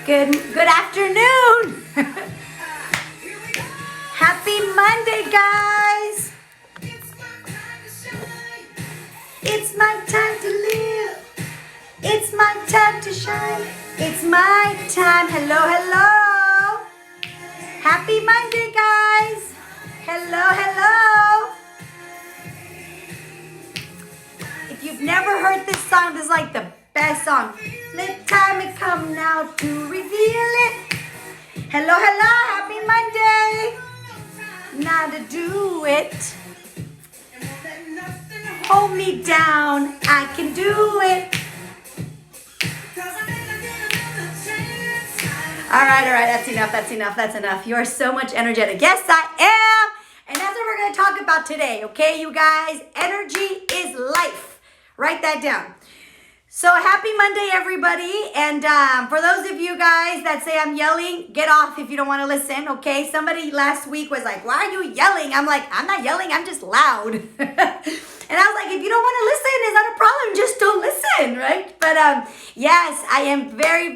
Good afternoon. Happy Monday, guys. It's my time to live. It's my time to shine. It's my time. Hello, hello. Happy Monday, guys. Hello, hello. If you've never heard this song, this is like the best song. Let time it come now to reveal it. Hello, hello, happy Monday. Now to do it. Hold me down, I can do it. All right, that's enough. You are so much energetic. Yes, I am. And that's what we're going to talk about today, okay, you guys? Energy is life. Write that down. So happy Monday, everybody. And for those of you guys that say I'm yelling, get off if you don't want to listen, okay? Somebody last week was like, why are you yelling? I'm like, I'm not yelling, I'm just loud. And I was like, if you don't want to listen, it's not a problem. Just don't listen, right? But yes, I am very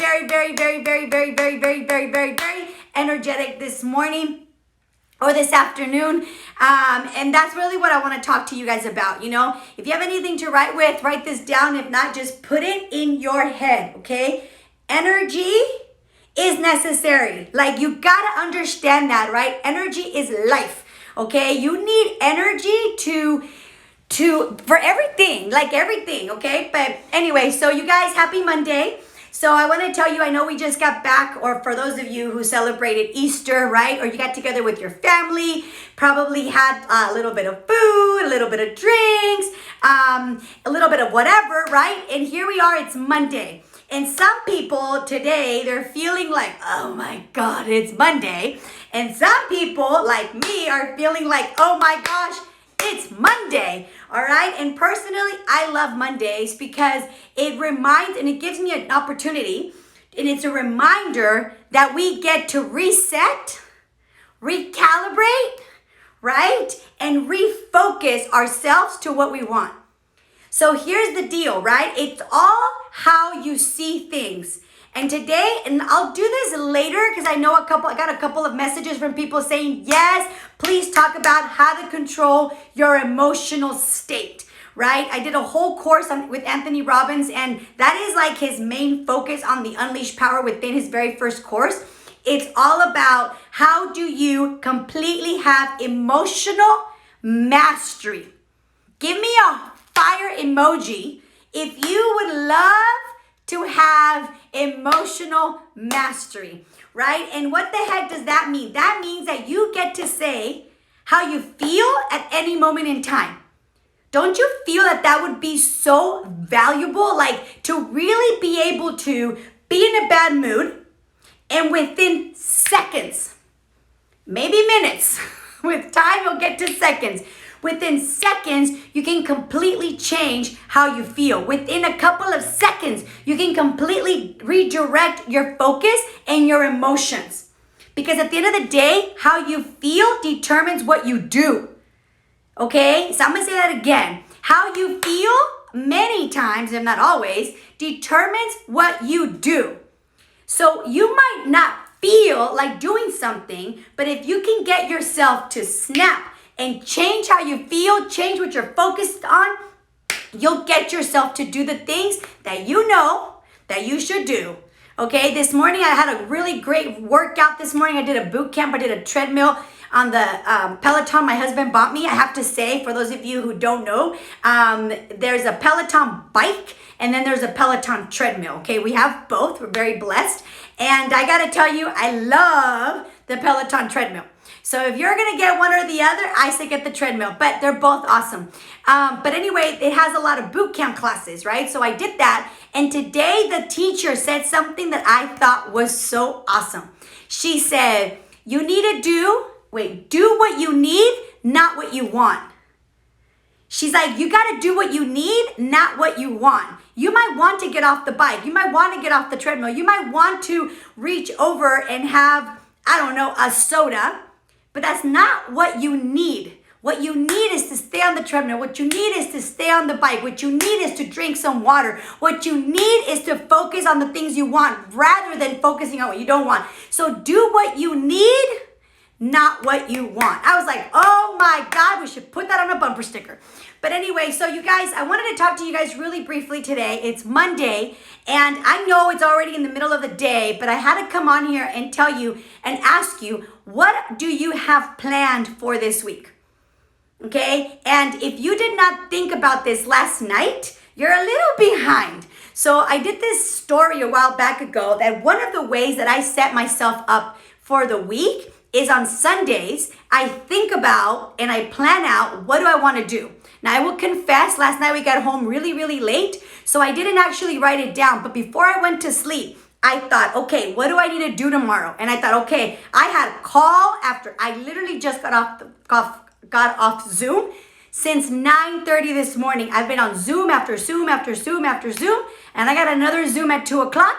energetic this morning or this afternoon. And that's really what I want to talk to you guys about. You know, if you have anything to write with, write this down. If not, just put it in your head, okay? Energy is necessary. Like, you got to understand that, right? Energy is life, okay? You need energy for everything, like everything, okay? But anyway, so you guys, happy Monday. So I want to tell you, I know we just got back, or for those of you who celebrated Easter, right? Or you got together with your family, probably had a little bit of food, a little bit of drinks, a little bit of whatever, right? And here we are, it's Monday. And some people today, they're feeling like, oh my God, it's Monday. And some people, like me, are feeling like, oh my gosh, it's Monday, all right? And personally, I love Mondays because it reminds and it gives me an opportunity, and it's a reminder that we get to reset, recalibrate, right? And refocus ourselves to what we want. So here's the deal, right? It's all how you see things. And today, and I'll do this later because I got a couple of messages from people saying, yes, please talk about how to control your emotional state, right? I did a whole course with Anthony Robbins, and that is like his main focus on the Unleash Power within his very first course. It's all about how do you completely have emotional mastery. Give me a fire emoji if you would love to have emotional mastery, right? And what the heck does that mean? That means that you get to say how you feel at any moment in time. Don't you feel that that would be so valuable? Like, to really be able to be in a bad mood and within seconds, maybe minutes, with time you'll get to seconds. Within seconds, you can completely change how you feel. Within a couple of seconds, you can completely redirect your focus and your emotions. Because at the end of the day, how you feel determines what you do. Okay? So I'm going to say that again. How you feel many times, if not always, determines what you do. So you might not feel like doing something, but if you can get yourself to snap and change how you feel, change what you're focused on, you'll get yourself to do the things that you know that you should do. Okay, this morning I had a really great workout this morning. I did a boot camp. I did a treadmill on the Peloton my husband bought me. I have to say, for those of you who don't know, there's a Peloton bike and then there's a Peloton treadmill. Okay, we have both. We're very blessed. And I gotta tell you, I love the Peloton treadmill. So if you're going to get one or the other, I say get the treadmill, but they're both awesome. But anyway, it has a lot of boot camp classes, right? So I did that. And today the teacher said something that I thought was so awesome. She said, you need to do what you need, not what you want. She's like, you got to do what you need, not what you want. You might want to get off the bike. You might want to get off the treadmill. You might want to reach over and have, I don't know, a soda. But that's not what you need. What you need is to stay on the treadmill. What you need is to stay on the bike. What you need is to drink some water. What you need is to focus on the things you want rather than focusing on what you don't want. So do what you need, not what you want. I was like, oh my God, we should put that on a bumper sticker. But anyway, so you guys, I wanted to talk to you guys really briefly today. It's Monday, and I know it's already in the middle of the day, but I had to come on here and tell you and ask you, what do you have planned for this week? Okay, and if you did not think about this last night, you're a little behind. So I did this story a while back ago that one of the ways that I set myself up for the week is on Sundays, I think about and I plan out what do I want to do. Now I will confess, last night we got home really, really late, so I didn't actually write it down. But before I went to sleep, I thought, okay, what do I need to do tomorrow? And I thought, okay, I had a call after I literally just got off Zoom. Since 9:30 this morning, I've been on Zoom after Zoom after Zoom after Zoom, and I got another Zoom at 2 o'clock,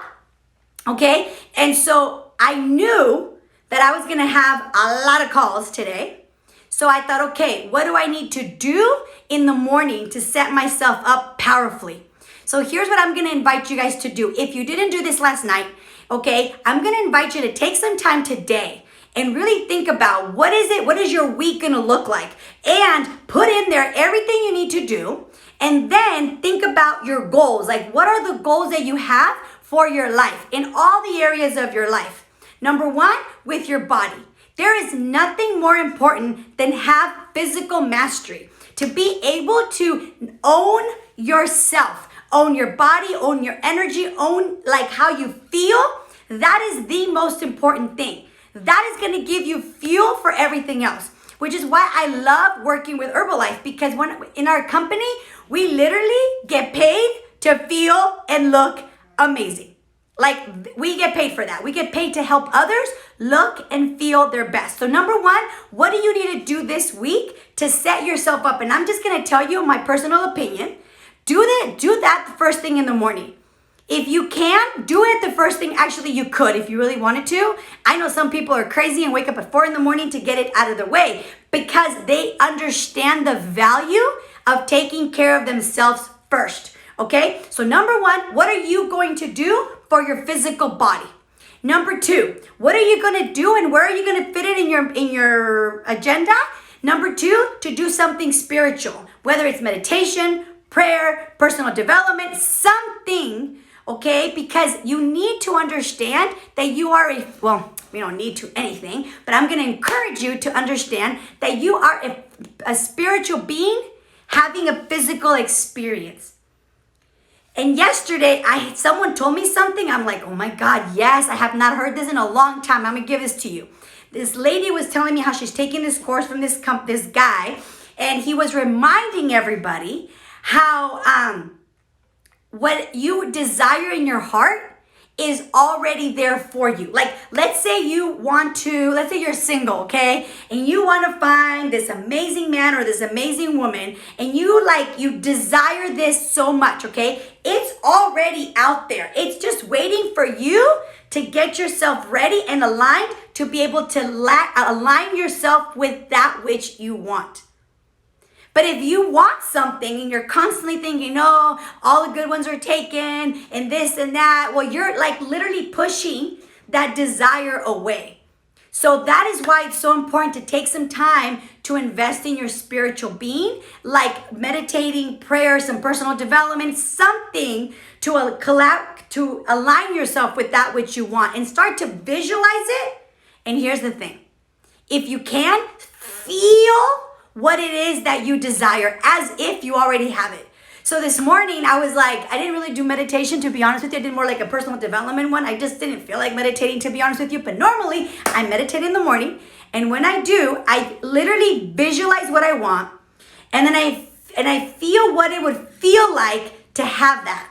okay? And so I knew that I was gonna have a lot of calls today. So I thought, okay, what do I need to do in the morning to set myself up powerfully? So here's what I'm gonna invite you guys to do. If you didn't do this last night, okay, I'm gonna invite you to take some time today and really think about what is your week gonna look like? And put in there everything you need to do, and then think about your goals. Like, what are the goals that you have for your life in all the areas of your life? Number one, with your body. There is nothing more important than have physical mastery. To be able to own yourself, own your body, own your energy, own like how you feel, that is the most important thing. That is gonna give you fuel for everything else, which is why I love working with Herbalife, because when in our company, we literally get paid to feel and look amazing. Like, we get paid for that. We get paid to help others look and feel their best. So number one, what do you need to do this week to set yourself up? And I'm just gonna tell you my personal opinion. Do that the first thing in the morning. If you can, do it the first thing. Actually, you could if you really wanted to. I know some people are crazy and wake up at 4 in the morning to get it out of the way because they understand the value of taking care of themselves first. Okay, so number one, what are you going to do for your physical body? Number two, what are you going to do and where are you going to fit it in your agenda? Number two, to do something spiritual, whether it's meditation, prayer, personal development, something, okay? Because you need to understand that you are we don't need to anything, but I'm going to encourage you to understand that you are a spiritual being having a physical experience. And yesterday, someone told me something. I'm like, oh my God, yes, I have not heard this in a long time. I'm gonna give this to you. This lady was telling me how she's taking this course from this guy, and he was reminding everybody how what you desire in your heart is already there for you. Like, let's say you're single, okay? And you want to find this amazing man or this amazing woman, and you desire this so much, okay? It's already out there. It's just waiting for you to get yourself ready and aligned to be able to align yourself with that which you want. But if you want something and you're constantly thinking, no, all the good ones are taken and this and that, well, you're like literally pushing that desire away. So that is why it's so important to take some time to invest in your spiritual being, like meditating, prayer, some personal development, something to align yourself with that which you want and start to visualize it. And here's the thing. If you can, feel what it is that you desire as if you already have it. So this morning I was like, I didn't really do meditation, to be honest with you. I did more like a personal development one. I just didn't feel like meditating, to be honest with you. But normally I meditate in the morning. And when I do, I literally visualize what I want. And then I feel what it would feel like to have that.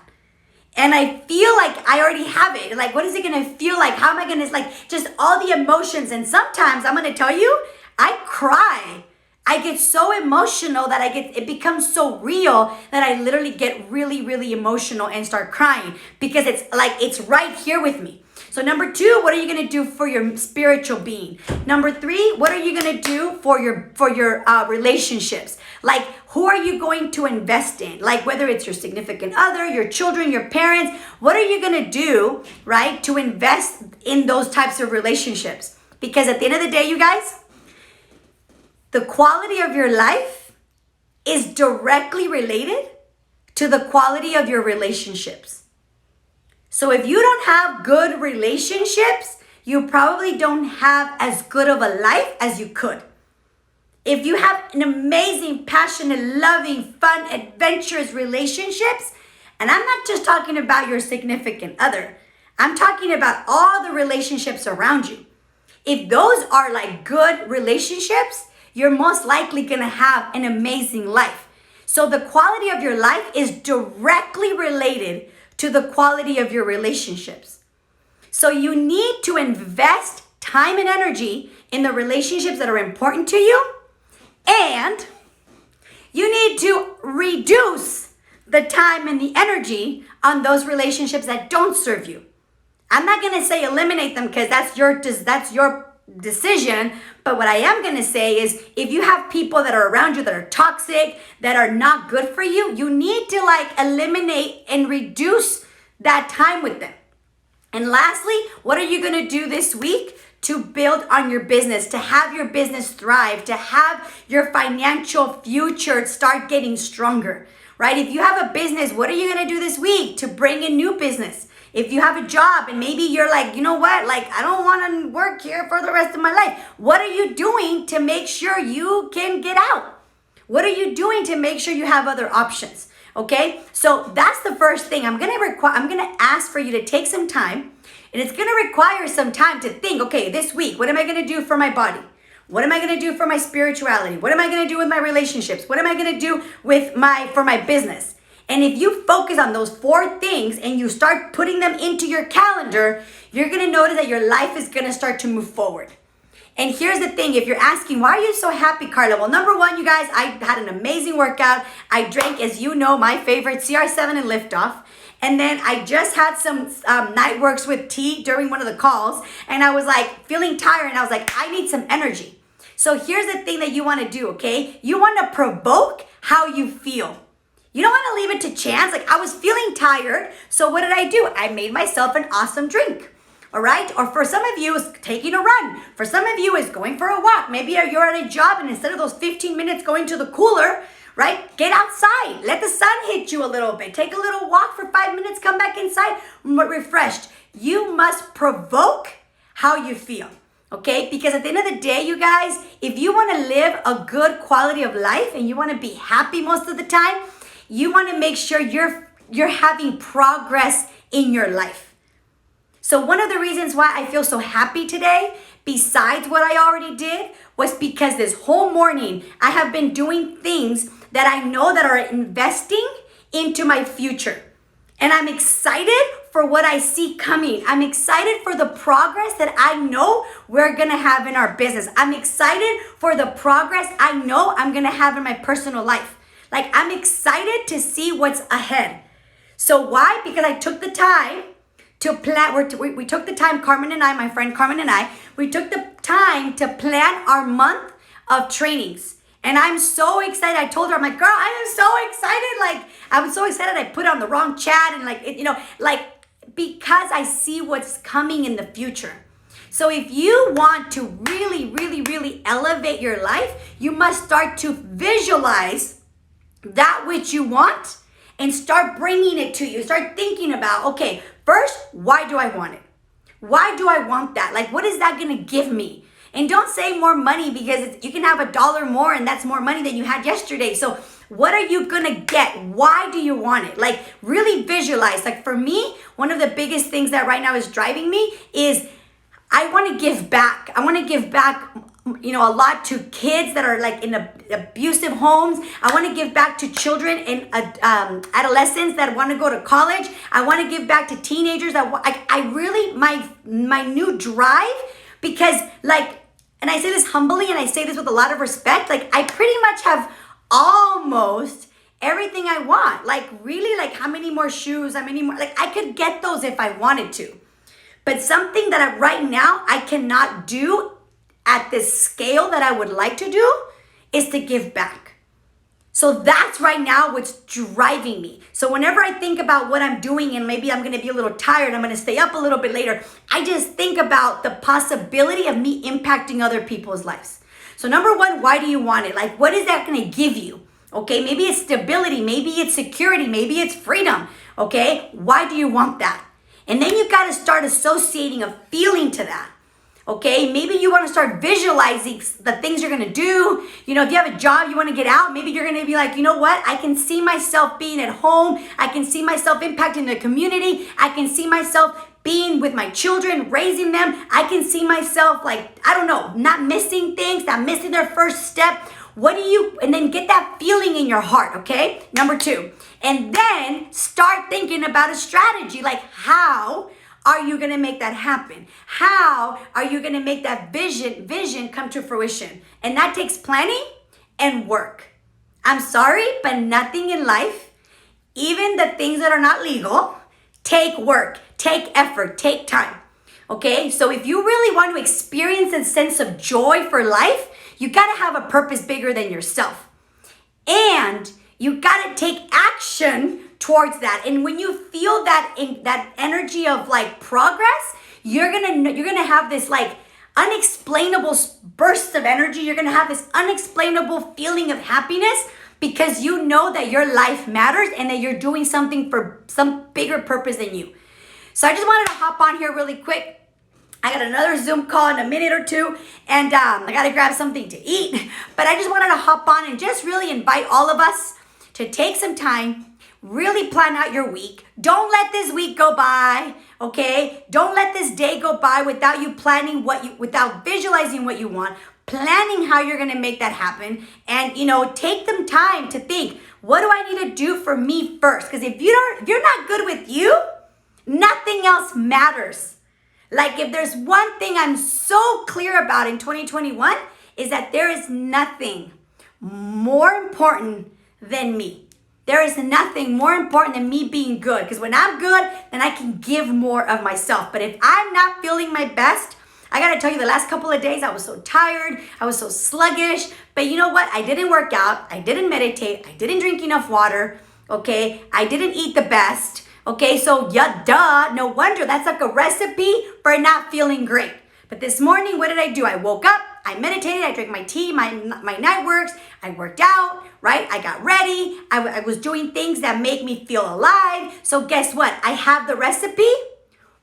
And I feel like I already have it. Like, what is it going to feel like? How am I going to, like, just all the emotions. And sometimes I'm going to tell you, I cry. I get so emotional that it becomes so real that I literally get really, really emotional and start crying because it's right here with me. So number 2, what are you going to do for your spiritual being? Number 3, what are you going to do for your relationships? Like, who are you going to invest in? Like, whether it's your significant other, your children, your parents, what are you going to do, right, to invest in those types of relationships? Because at the end of the day, you guys, the quality of your life is directly related to the quality of your relationships. So if you don't have good relationships, you probably don't have as good of a life as you could. If you have an amazing, passionate, loving, fun, adventurous relationships, and I'm not just talking about your significant other, I'm talking about all the relationships around you. If those are like good relationships, you're most likely going to have an amazing life. So the quality of your life is directly related to the quality of your relationships. So you need to invest time and energy in the relationships that are important to you, and you need to reduce the time and the energy on those relationships that don't serve you. I'm not going to say eliminate them because that's your decision. But what I am going to say is if you have people that are around you that are toxic, that are not good for you, you need to eliminate and reduce that time with them. And lastly, what are you going to do this week to build on your business, to have your business thrive, to have your financial future start getting stronger, right? If you have a business, what are you going to do this week to bring in new business? If you have a job and maybe you're like, you know what, I don't want to work here for the rest of my life. What are you doing to make sure you can get out? What are you doing to make sure you have other options? Okay, so that's the first thing. I'm gonna ask for you to take some time, and it's gonna require some time to think, okay, this week, what am I gonna do for my body? What am I gonna do for my spirituality? What am I gonna do with my relationships? What am I gonna do for my business? And if you focus on those 4 things and you start putting them into your calendar, you're gonna notice that your life is gonna start to move forward. And here's the thing, if you're asking, why are you so happy, Karla? Well, number 1, you guys, I had an amazing workout. I drank, as you know, my favorite CR7 and Liftoff. And then I just had some night works with tea during one of the calls. And I was feeling tired, and I was like, I need some energy. So here's the thing that you want to do, okay? You want to provoke how you feel. You don't want to leave it to chance. I was feeling tired, so what did I do? I made myself an awesome drink. All right? Or for some of you, it's taking a run. For some of you, it's going for a walk. Maybe you're at a job, and instead of those 15 minutes going to the cooler, right? Get outside. Let the sun hit you a little bit. Take a little walk for 5 minutes. Come back inside refreshed. You must provoke how you feel. Okay? Because at the end of the day, you guys, if you want to live a good quality of life and you want to be happy most of the time, you want to make sure you're having progress in your life. So one of the reasons why I feel so happy today, besides what I already did, was because this whole morning I have been doing things that I know that are investing into my future. And I'm excited for what I see coming. I'm excited for the progress that I know we're gonna have in our business. I'm excited for the progress I know I'm gonna have in my personal life. I'm excited to see what's ahead. So why? Because I took the time to plan. We took the time, Carmen and I, my friend Carmen and I, we took the time to plan our month of trainings. And I'm so excited. I told her, I'm like, girl, I am so excited. I was so excited I put on the wrong chat and because I see what's coming in the future. So if you want to really, really, really elevate your life, you must start to visualize that which you want and start bringing it to you. Start thinking about, okay, first, why do I want it? Why do I want that? What is that gonna give me? And don't say more money, because you can have $1 more and that's more money than you had yesterday. So what are you gonna get? Why do you want it? Really visualize. For me, one of the biggest things that right now is driving me is I wanna give back. I wanna give back a lot to kids that are in abusive homes. I want to give back to children and adolescents that want to go to college. I want to give back to teenagers. I really, my new drive, because and I say this humbly and I say this with a lot of respect, like I pretty much have almost everything I want. Like really, like how many more shoes, how many more, like I could get those if I wanted to. But something that right now I cannot do at this scale that I would like to do is to give back. So that's right now what's driving me. So whenever I think about what I'm doing and maybe I'm going to be a little tired, I'm going to stay up a little bit later, I just think about the possibility of me impacting other people's lives. So number one, why do you want it? Like, what is that going to give you? Okay, maybe it's stability, maybe it's security, maybe it's freedom. Okay, why do you want that? And then you got to start associating a feeling to that. Okay, maybe you want to start visualizing the things you're going to do. You know, if you have a job, you want to get out, maybe you're going to be like, you know what? I can see myself being at home. I can see myself impacting the community. I can see myself being with my children, raising them. I can see myself like, I don't know, not missing things, not missing their first step. And then get that feeling in your heart, okay? Number two, and then start thinking about a strategy, like how are you going to make that happen? How are you going to make that vision come to fruition? And that takes planning and work. I'm sorry, but nothing in life, even the things that are not legal, take work, take effort, take time. Okay? So if you really want to experience a sense of joy for life, you got to have a purpose bigger than yourself. And you got to take action towards that. And when you feel that energy of like progress, you're gonna have this like unexplainable burst of energy. You're gonna have this unexplainable feeling of happiness because you know that your life matters and that you're doing something for some bigger purpose than you. So I just wanted to hop on here really quick. I got another Zoom call in a minute or two, and I gotta grab something to eat. But I just wanted to hop on and just really invite all of us to take some time. Really plan out your week. Don't let this week go by, okay? Don't let this day go by without you planning without visualizing what you want, planning how you're gonna make that happen, and take them time to think, what do I need to do for me first? Because if you're not good with you, nothing else matters. Like if there's one thing I'm so clear about in 2021 is that there is nothing more important than me. There is nothing more important than me being good, because when I'm good, then I can give more of myself. But if I'm not feeling my best, I gotta tell you, the last couple of days, I was so tired, I was so sluggish, but you know what? I didn't work out, I didn't meditate, I didn't drink enough water, okay? I didn't eat the best, okay? So yeah, duh, no wonder. That's like a recipe for not feeling great. But this morning, what did I do? I woke up, I meditated, I drank my tea, my night works, I worked out, right? I got ready, I was doing things that make me feel alive. So guess what? I have the recipe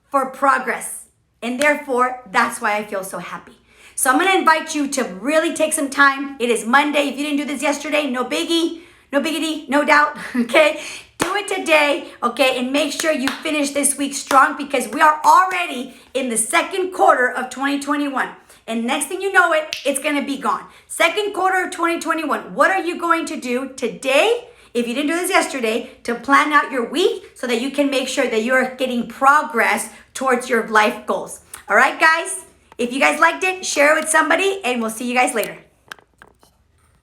for progress. And therefore, that's why I feel so happy. So I'm gonna invite you to really take some time. It is Monday. If you didn't do this yesterday, no biggie, no biggity, no doubt, okay? Do it today, okay? And make sure you finish this week strong, because we are already in the second quarter of 2021. And next thing you know it's gonna be gone. Second quarter of 2021. What are you going to do today, if you didn't do this yesterday, to plan out your week so that you can make sure that you're getting progress towards your life goals? All right, guys? If you guys liked it, share it with somebody, and we'll see you guys later.